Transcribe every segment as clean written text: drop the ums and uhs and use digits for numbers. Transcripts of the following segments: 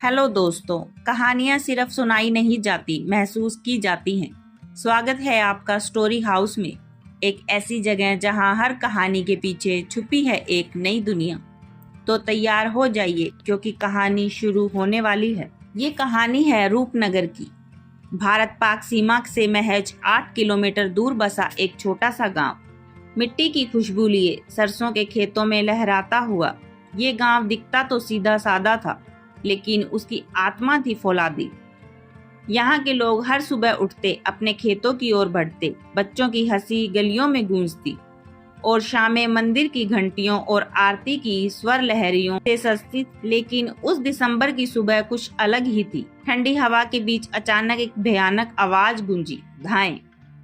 Hello दोस्तों, कहानियाँ सिर्फ सुनाई नहीं जाती, महसूस की जाती हैं। स्वागत है आपका स्टोरी हाउस में, एक ऐसी जगह जहां हर कहानी के पीछे छुपी है एक नई दुनिया। तो तैयार हो जाइए क्योंकि कहानी शुरू होने वाली है। ये कहानी है रूपनगर की। भारत पाक सीमा से महज 8 किलोमीटर दूर बसा एक छोटा सा गांव। मिट्टी की खुशबू लिए सरसों के खेतों में लहराता हुआ ये गांव दिखता तो सीधा सादा था, लेकिन उसकी आत्मा थी फौलादी। यहाँ के लोग हर सुबह उठते, अपने खेतों की ओर बढ़ते, बच्चों की हंसी गलियों में गूंजती और शामें मंदिर की घंटियों और आरती की स्वर लहरियों से सजती। लेकिन उस दिसंबर की सुबह कुछ अलग ही थी। ठंडी हवा के बीच अचानक एक भयानक आवाज गूंजी, धाएं,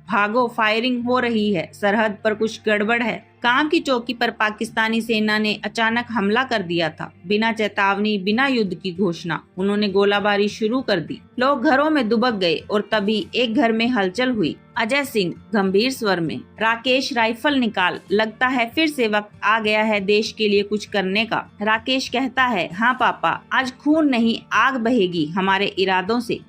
भागो, फायरिंग हो रही है, सरहद पर कुछ गड़बड़ है। गांव की चौकी पर पाकिस्तानी सेना ने अचानक हमला कर दिया था। बिना चेतावनी, बिना युद्ध की घोषणा उन्होंने गोलाबारी शुरू कर दी। लोग घरों में दुबक गए और तभी एक घर में हलचल हुई। अजय सिंह गंभीर स्वर में, राकेश राइफल निकाल, लगता है फिर से वक्त आ गया है देश के लिए कुछ करने का। राकेश कहता है, हाँ पापा, आज खून नहीं आग बहेगी हमारे इरादों से।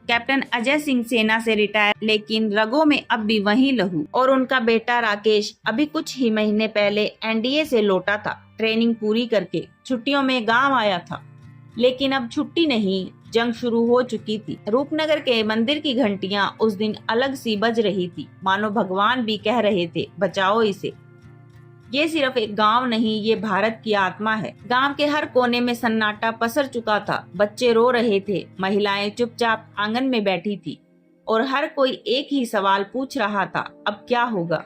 कैप्टन अजय सिंह सेना से रिटायर, लेकिन रगों में अब भी वही लहू। और उनका बेटा राकेश अभी कुछ ही महीने पहले एनडीए से लौटा था, ट्रेनिंग पूरी करके छुट्टियों में गांव आया था। लेकिन अब छुट्टी नहीं, जंग शुरू हो चुकी थी। रूपनगर के मंदिर की घंटियां उस दिन अलग सी बज रही थी, मानो भगवान भी कह रहे थे, बचाओ इसे। ये सिर्फ एक गांव नहीं, ये भारत की आत्मा है। गांव के हर कोने में सन्नाटा पसर चुका था। बच्चे रो रहे थे, महिलाएं चुपचाप आंगन में बैठी थी और हर कोई एक ही सवाल पूछ रहा था, अब क्या होगा।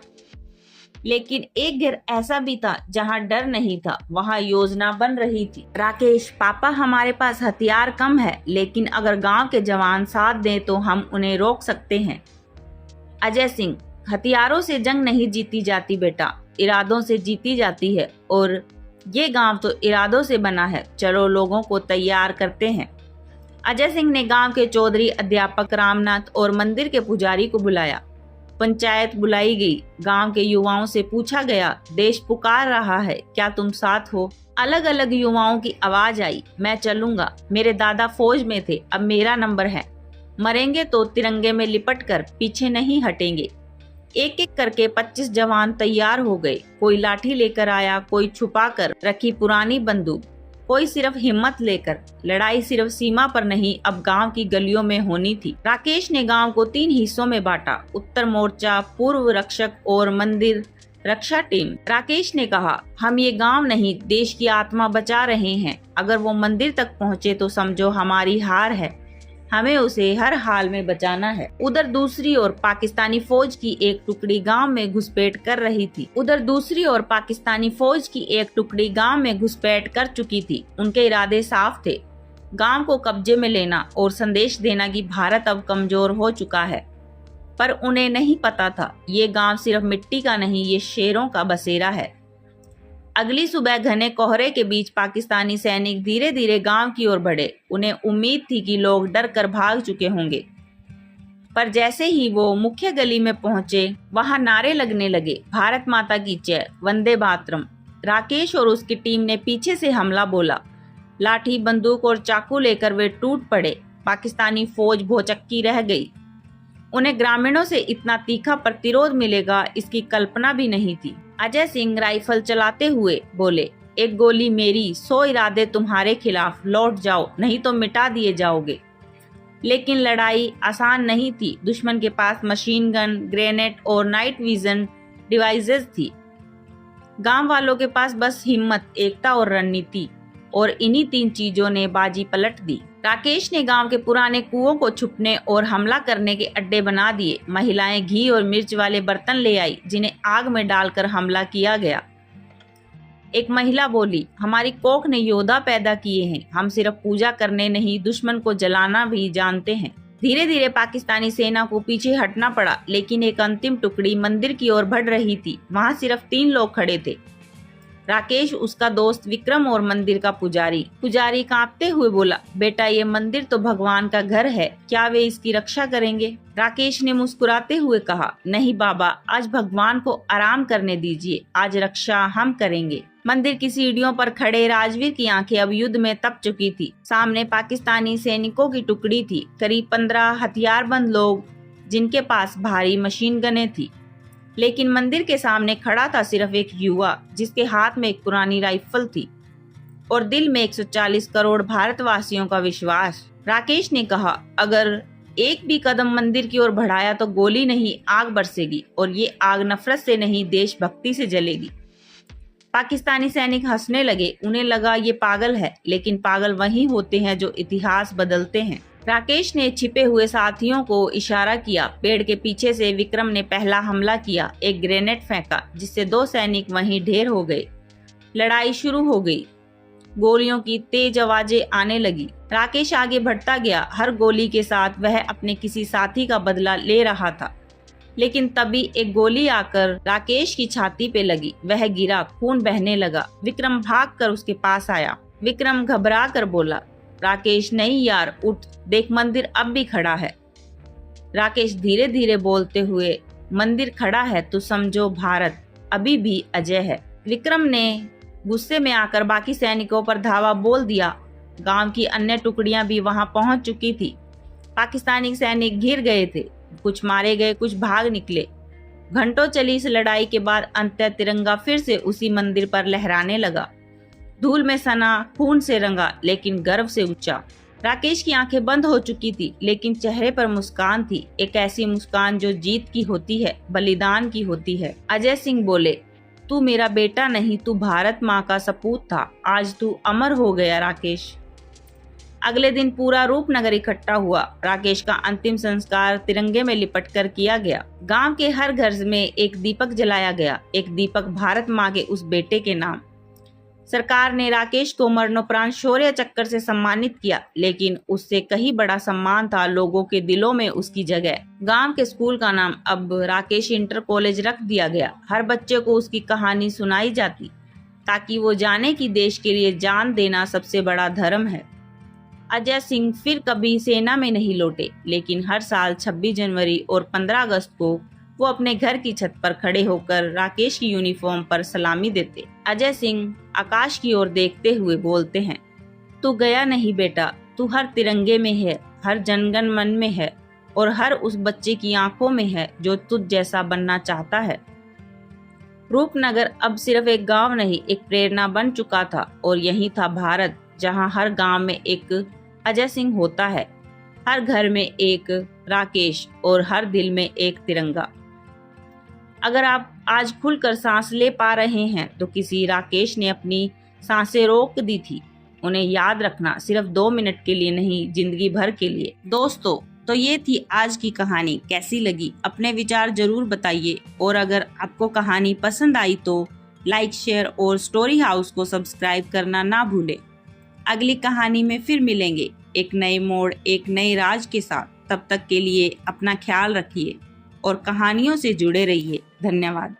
लेकिन एक घर ऐसा भी था जहां डर नहीं था, वहां योजना बन रही थी। राकेश, पापा, हमारे पास हथियार कम है, लेकिन अगर गांव के जवान साथ दें तो हम उन्हें रोक सकते हैं। अजय सिंह, हथियारों से जंग नहीं जीती जाती बेटा, इरादों से जीती जाती है, और ये गांव तो इरादों से बना है। चलो लोगों को तैयार करते हैं। अजय सिंह ने गांव के चौधरी, अध्यापक रामनाथ और मंदिर के पुजारी को बुलाया। पंचायत बुलाई गई। गांव के युवाओं से पूछा गया, देश पुकार रहा है, क्या तुम साथ हो? अलग अलग युवाओं की आवाज आई, मैं चलूंगा, मेरे दादा फौज में थे, अब मेरा नंबर है, मरेंगे तो तिरंगे में लिपट कर, पीछे नहीं हटेंगे। एक एक करके 25 जवान तैयार हो गए। कोई लाठी लेकर आया, कोई छुपा कर रखी पुरानी बंदूक, कोई सिर्फ हिम्मत लेकर। लड़ाई सिर्फ सीमा पर नहीं, अब गांव की गलियों में होनी थी। राकेश ने गांव को 3 हिस्सों में बांटा, उत्तर मोर्चा, पूर्व रक्षक और मंदिर रक्षा टीम। राकेश ने कहा, हम ये गांव नहीं, देश की आत्मा बचा रहे हैं। अगर वो मंदिर तक पहुँचे तो समझो हमारी हार है, हमें उसे हर हाल में बचाना है। उधर दूसरी ओर पाकिस्तानी फौज की एक टुकड़ी गांव में घुसपैठ कर चुकी थी। उनके इरादे साफ थे, गांव को कब्जे में लेना और संदेश देना कि भारत अब कमजोर हो चुका है। पर उन्हें नहीं पता था, ये गांव सिर्फ मिट्टी का नहीं, ये शेरों का बसेरा है। अगली सुबह घने कोहरे के बीच पाकिस्तानी सैनिक धीरे धीरे गांव की ओर बढ़े। उन्हें उम्मीद थी कि लोग डर कर भाग चुके होंगे, पर जैसे ही वो मुख्य गली में पहुंचे, वहां नारे लगने लगे, भारत माता की जय, वंदे मातरम। राकेश और उसकी टीम ने पीछे से हमला बोला। लाठी, बंदूक और चाकू लेकर वे टूट पड़े। पाकिस्तानी फौज भौचक्की रह गई। उन्हें ग्रामीणों से इतना तीखा प्रतिरोध मिलेगा, इसकी कल्पना भी नहीं थी। अजय सिंह राइफल चलाते हुए बोले, एक गोली मेरी, 100 इरादे तुम्हारे खिलाफ, लौट जाओ नहीं तो मिटा दिए जाओगे। लेकिन लड़ाई आसान नहीं थी। दुश्मन के पास मशीन गन, ग्रेनेड और नाइट विजन डिवाइसेस थी। गांव वालों के पास बस हिम्मत, एकता और रणनीति, और इन्हीं 3 चीजों ने बाजी पलट दी। राकेश ने गांव के पुराने कुओं को छुपने और हमला करने के अड्डे बना दिए। महिलाएं घी और मिर्च वाले बर्तन ले आई, जिन्हें आग में डालकर हमला किया गया। एक महिला बोली, हमारी कोख ने योद्धा पैदा किए हैं, हम सिर्फ पूजा करने नहीं, दुश्मन को जलाना भी जानते हैं। धीरे धीरे पाकिस्तानी सेना को पीछे हटना पड़ा, लेकिन एक अंतिम टुकड़ी मंदिर की ओर बढ़ रही थी। वहां सिर्फ 3 लोग खड़े थे, राकेश, उसका दोस्त विक्रम और मंदिर का पुजारी। पुजारी कांपते हुए बोला, बेटा, ये मंदिर तो भगवान का घर है, क्या वे इसकी रक्षा करेंगे? राकेश ने मुस्कुराते हुए कहा, नहीं बाबा, आज भगवान को आराम करने दीजिए, आज रक्षा हम करेंगे। मंदिर की सीढ़ियों पर खड़े राजवीर की आंखें अब युद्ध में तप चुकी थी। सामने पाकिस्तानी सैनिकों की टुकड़ी थी, करीब 15 हथियारबंद लोग जिनके पास भारी मशीन गनें थी। लेकिन मंदिर के सामने खड़ा था सिर्फ एक युवा, जिसके हाथ में एक पुरानी राइफल थी और दिल में 140 करोड़ भारतवासियों का विश्वास। राकेश ने कहा, अगर एक भी कदम मंदिर की ओर बढ़ाया तो गोली नहीं आग बरसेगी, और ये आग नफरत से नहीं देशभक्ति से जलेगी। पाकिस्तानी सैनिक हंसने लगे। उन्हें लगा ये पागल है, लेकिन पागल वही होते हैं जो इतिहास बदलते हैं। राकेश ने छिपे हुए साथियों को इशारा किया। पेड़ के पीछे से विक्रम ने पहला हमला किया, एक ग्रेनेड फेंका जिससे 2 सैनिक वहीं ढेर हो गए। लड़ाई शुरू हो गई। गोलियों की तेज आवाजें आने लगी। राकेश आगे बढ़ता गया। हर गोली के साथ वह अपने किसी साथी का बदला ले रहा था। लेकिन तभी एक गोली आकर राकेश की छाती पे लगी। वह गिरा, खून बहने लगा। विक्रम भागकर उसके पास आया। विक्रम घबरा कर बोला, राकेश नहीं यार, उठ, देख मंदिर अब भी खड़ा है। राकेश धीरे धीरे बोलते हुए, मंदिर खड़ा है तो समझो भारत अभी भी अजय है। विक्रम ने गुस्से में आकर बाकी सैनिकों पर धावा बोल दिया। गांव की अन्य टुकड़ियां भी वहां पहुंच चुकी थी। पाकिस्तानी सैनिक घिर गए थे, कुछ मारे गए, कुछ भाग निकले। घंटों चली इस लड़ाई के बाद अंततः तिरंगा फिर से उसी मंदिर पर लहराने लगा। धूल में सना, खून से रंगा, लेकिन गर्व से ऊंचा। राकेश की आंखें बंद हो चुकी थी, लेकिन चेहरे पर मुस्कान थी, एक ऐसी मुस्कान जो जीत की होती है, बलिदान की होती है। अजय सिंह बोले, तू मेरा बेटा नहीं, तू भारत माँ का सपूत था। आज तू अमर हो गया राकेश। अगले दिन पूरा रूपनगर इकट्ठा हुआ। राकेश का अंतिम संस्कार तिरंगे में लिपट कर किया गया। गांव के हर घर में एक दीपक जलाया गया, एक दीपक भारत माँ के उस बेटे के नाम। सरकार ने राकेश को मरणोपरांत शौर्य चक्र से सम्मानित किया, लेकिन उससे कहीं बड़ा सम्मान था लोगों के दिलों में उसकी जगह। गांव के स्कूल का नाम अब राकेश इंटर कॉलेज रख दिया गया। हर बच्चे को उसकी कहानी सुनाई जाती, ताकि वो जाने कि देश के लिए जान देना सबसे बड़ा धर्म है। अजय सिंह फिर कभी सेना में नहीं लौटे, लेकिन हर साल 26 जनवरी और 15 अगस्त को वो अपने घर की छत पर खड़े होकर राकेश की यूनिफॉर्म पर सलामी देते। अजय सिंह आकाश की ओर देखते हुए बोलते हैं, तू गया नहीं बेटा, तू हर तिरंगे में है, हर जनगण मन में है, और हर उस बच्चे की आंखों में है जो तुझ जैसा बनना चाहता है। रूपनगर अब सिर्फ एक गांव नहीं, एक प्रेरणा बन चुका था, और यही था भारत, जहां हर गांव में एक अजय सिंह होता है, हर घर में एक राकेश और हर दिल में एक तिरंगा। अगर आप आज खुलकर सांस ले पा रहे हैं तो किसी राकेश ने अपनी सांसें रोक दी थी। उन्हें याद रखना, सिर्फ 2 मिनट के लिए नहीं, जिंदगी भर के लिए। दोस्तों, तो ये थी आज की कहानी। कैसी लगी अपने विचार जरूर बताइए, और अगर आपको कहानी पसंद आई तो लाइक, शेयर और स्टोरी हाउस को सब्सक्राइब करना ना भूलें। अगली कहानी में फिर मिलेंगे, एक नए मोड़, एक नए राज के साथ। तब तक के लिए अपना ख्याल रखिए और कहानियों से जुड़े रहिए। धन्यवाद।